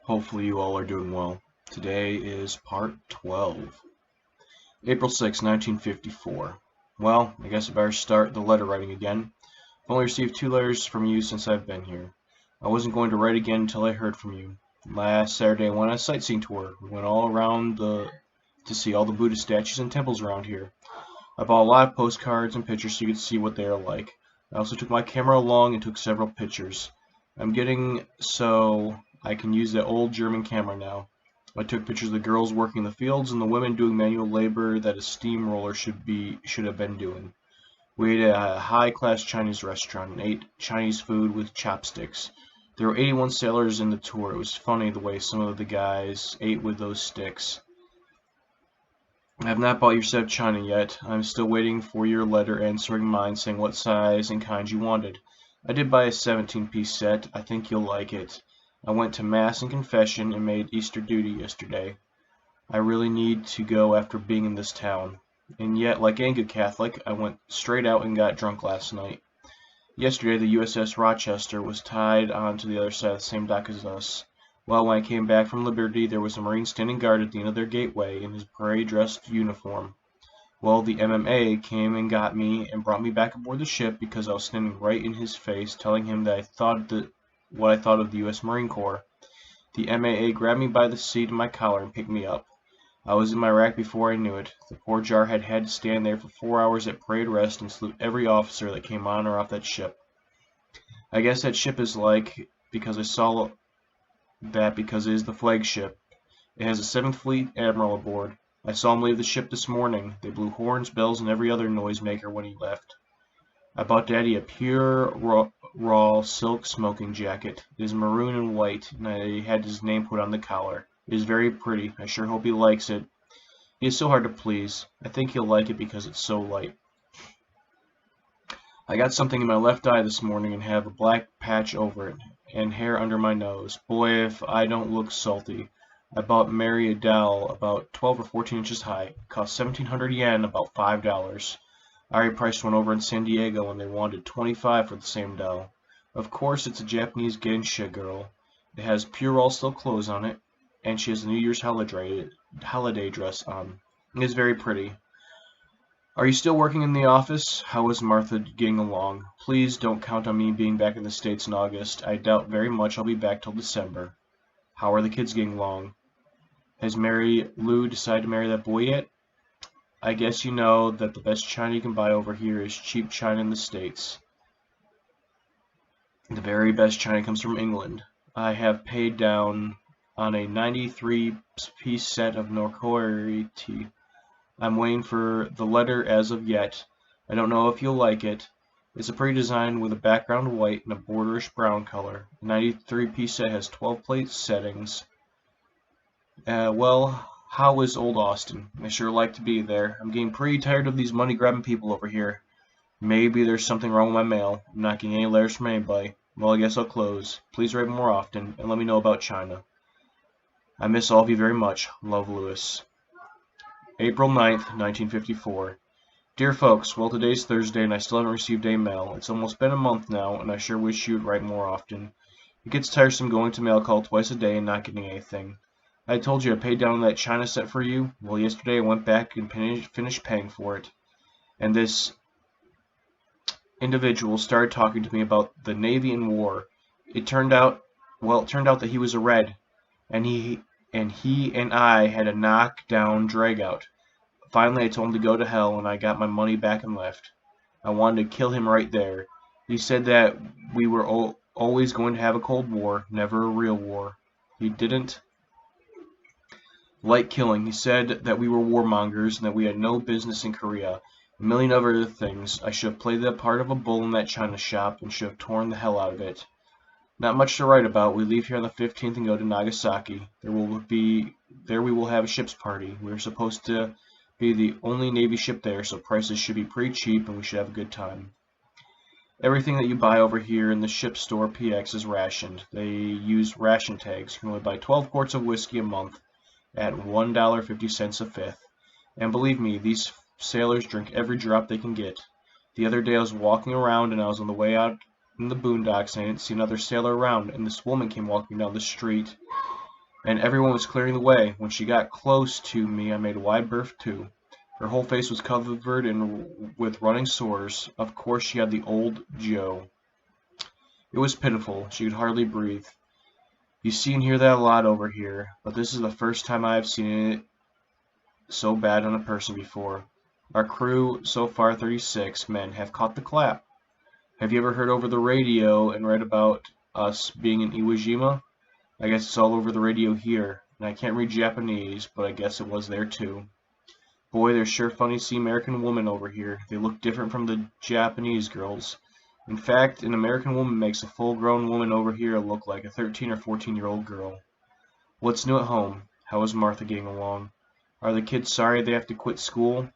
Hopefully you all are doing well. Today is part 12. April 6, 1954. Well, I guess I better start the letter writing again. I've only received 2 letters from you since I've been here. I wasn't going to write again until I heard from you. Last Saturday I went on a sightseeing tour. We went all around to see all the Buddhist statues and temples around here. I bought a lot of postcards and pictures so you could see what they are like. I also took my camera along and took several pictures. I'm getting so I can use that old German camera now. I took pictures of the girls working in the fields and the women doing manual labor that a steamroller should have been doing. We ate at a high-class Chinese restaurant and ate Chinese food with chopsticks. There were 81 sailors in the tour. It was funny the way some of the guys ate with those sticks. I have not bought your set of china yet. I'm still waiting for your letter answering mine saying what size and kind you wanted. I did buy a 17-piece set. I think you'll like it. I went to Mass and confession and made Easter duty yesterday. I really need to go after being in this town. And yet, like any good Catholic, I went straight out and got drunk last night. Yesterday, the USS Rochester was tied on to the other side of the same dock as us. Well, when I came back from Liberty, there was a Marine standing guard at the end of their gateway in his parade-dress uniform. Well, the MMA came and got me and brought me back aboard the ship because I was standing right in his face, telling him that what I thought of the U.S. Marine Corps. The MAA grabbed me by the seat of my collar and picked me up. I was in my rack before I knew it. The poor jarhead had to stand there for 4 hours at parade rest and salute every officer that came on or off that ship. I guess that ship is like, because it is the flagship. It has a 7th Fleet Admiral aboard. I saw him leave the ship this morning. They blew horns, bells, and every other noisemaker when he left. I bought Daddy a pure, raw silk smoking jacket. It is maroon and white, and I had his name put on the collar. It is very pretty. I sure hope he likes it. He is so hard to please. I think he'll like it because it's so light. I got something in my left eye this morning and have a black patch over it, and hair under my nose. Boy, if I don't look salty. I bought Mary a doll about 12 or 14 inches high. It cost 1,700 yen, about $5. I already priced one over in San Diego and they wanted 25 for the same doll. Of course, it's a Japanese Gensha girl. It has pure all silk clothes on it, and she has a New Year's holiday dress on. It is very pretty. Are you still working in the office? How is Martha getting along? Please don't count on me being back in the States in August. I doubt very much I'll be back till December. How are the kids getting along? Has Mary Lou decided to marry that boy yet? I guess you know that the best china you can buy over here is cheap china in the States. The very best china comes from England. I have paid down on a 93-piece set of Norcoiri tea. I'm waiting for the letter as of yet. I don't know if you'll like it. It's a pretty design with a background white and a borderish brown color. The 93-piece set has 12 plate settings. Well, how is old Austin? I sure like to be there. I'm getting pretty tired of these money-grabbing people over here. Maybe there's something wrong with my mail. I'm not getting any letters from anybody. Well, I guess I'll close. Please write more often, and let me know about China. I miss all of you very much. Love, Lewis. April 9th, 1954. Dear folks, well, today's Thursday, and I still haven't received any mail. It's almost been a month now, and I sure wish you would write more often. It gets tiresome going to mail call twice a day and not getting anything. I told you I paid down that china set for you. Well, yesterday I went back and finished paying for it. And this individual started talking to me about the Navy and war. It turned out that he was a Red, and he and I had a knock-down drag-out. Finally, I told him to go to hell, and I got my money back and left. I wanted to kill him right there. He said that we were always going to have a Cold War, never a real war. He didn't like killing. He said that we were warmongers and that we had no business in Korea. A million other things. I should have played the part of a bull in that china shop and should have torn the hell out of it. Not much to write about. We leave here on the 15th and go to Nagasaki. There we will have a ship's party. We are supposed to be the only Navy ship there, so prices should be pretty cheap and we should have a good time. Everything that you buy over here in the ship store PX is rationed. They use ration tags. You can only buy 12 quarts of whiskey a month at $1.50 a fifth. And believe me, these sailors drink every drop they can get. The other day I was walking around and I was on the way out in the boondocks and I didn't see another sailor around, and this woman came walking down the street and everyone was clearing the way. When she got close to me, I made a wide berth too. Her whole face was covered with running sores. Of course, she had the old Joe. It was pitiful. She could hardly breathe. You see and hear that a lot over here, but this is the first time I have seen it so bad on a person before. Our crew, so far 36 men, have caught the clap. Have you ever heard over the radio and read about us being in Iwo Jima? I guess it's all over the radio here, and I can't read Japanese, but I guess it was there too. Boy, they're sure funny to see American women over here. They look different from the Japanese girls. In fact, an American woman makes a full-grown woman over here look like a 13 or 14-year-old girl. What's new at home? How is Martha getting along? Are the kids sorry they have to quit school?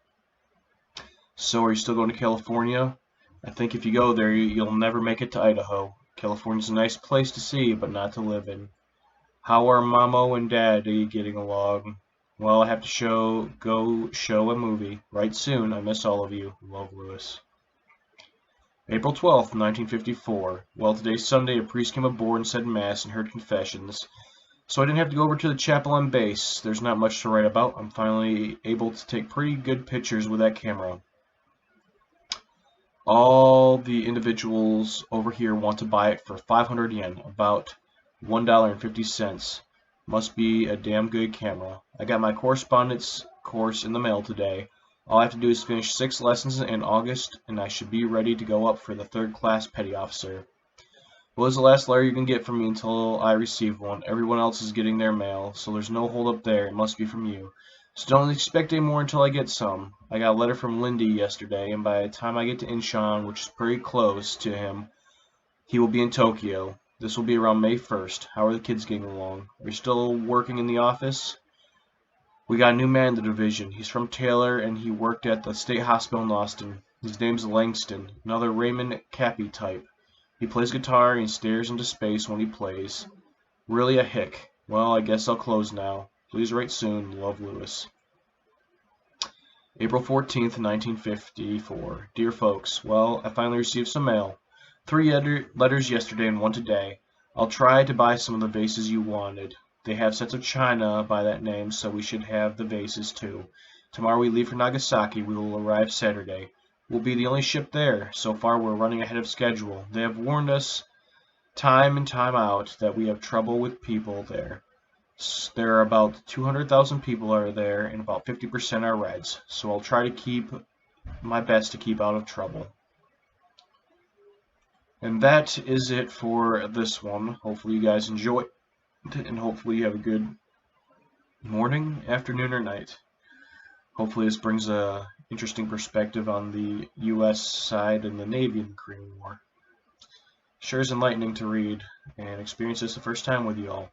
So, are you still going to California? I think if you go there, you'll never make it to Idaho. California's a nice place to see, but not to live in. How are Mamo and Daddy getting along? Well, I have to go show a movie. Right soon. I miss all of you. Love, Lewis. April 12th, 1954. Well, today's Sunday. A priest came aboard and said Mass and heard confessions. So I didn't have to go over to the chapel on base. There's not much to write about. I'm finally able to take pretty good pictures with that camera. All the individuals over here want to buy it for 500 yen, about $1.50. Must be a damn good camera. I got my correspondence course in the mail today. All I have to do is finish 6 lessons in August, and I should be ready to go up for the 3rd class petty officer. Well, this is the last letter you can get from me until I receive one. Everyone else is getting their mail, so there's no hold up there. It must be from you. So don't expect any more until I get some. I got a letter from Lindy yesterday, and by the time I get to Incheon, which is pretty close to him, he will be in Tokyo. This will be around May 1st. How are the kids getting along? Are you still working in the office? We got a new man in the division. He's from Taylor, and he worked at the state hospital in Austin. His name's Langston, another Raymond Cappy type. He plays guitar and he stares into space when he plays. Really a hick. Well, I guess I'll close now. Please write soon. Love, Lewis. April 14th, 1954. Dear folks, well, I finally received some mail. 3 letters yesterday and 1 today. I'll try to buy some of the vases you wanted. They have sets of china by that name, so we should have the vases too. Tomorrow we leave for Nagasaki. We will arrive Saturday. We'll be the only ship there. So far we're running ahead of schedule. They have warned us time and time out that we have trouble with people there. There are about 200,000 people are there, and about 50% are Reds. So I'll try to keep my best to keep out of trouble. And that is it for this one. Hopefully you guys enjoy it, and hopefully you have a good morning, afternoon, or night. Hopefully this brings a interesting perspective on the U.S. side and the Navy in the Korean War. Sure is enlightening to read and experience this the first time with you all.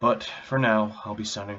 But for now, I'll be signing